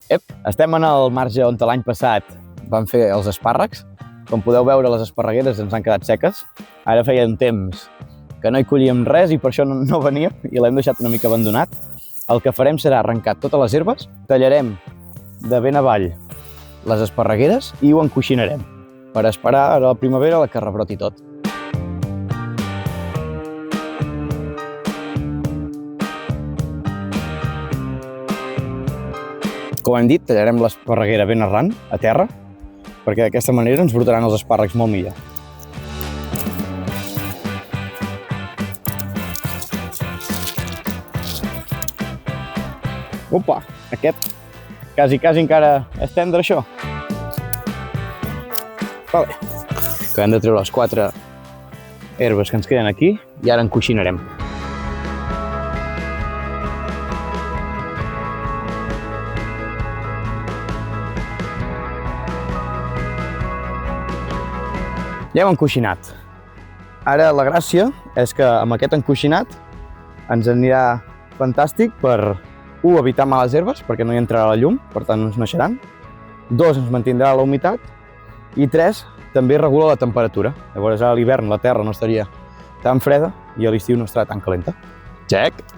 Estem en el marge on l'any passat vam fer els espàrrecs. Com podeu veure, les esparregueres ens han quedat seques. Ara feia un temps que no hi collíem res i per això no veníem i l'hem deixat una mica abandonat. El que farem serà arrencar totes les herbes, tallarem de ben avall les esparregueres i ho encoixinarem per esperar a la primavera que rebroti tot. Com hem dit, tallarem l'esparreguera ben arran, a terra, perquè d'aquesta manera ens brotaran els espàrrecs molt millor. Opa, aquest quasi encara és tendre, això. Vale. Acabem de treure les 4 herbes que ens queden aquí i ara encoixinarem. Ja hem encoixinat. Ara la gràcia és que amb aquest encoixinat ens anirà fantàstic per 1. Evitar males herbes, perquè no hi entrarà la llum, per tant no ens naixeran. 2. Ens mantindrà la humitat. I 3. També regula la temperatura. Llavors a l'hivern la terra no estaria tan freda i a l'estiu no estarà tan calenta. Check!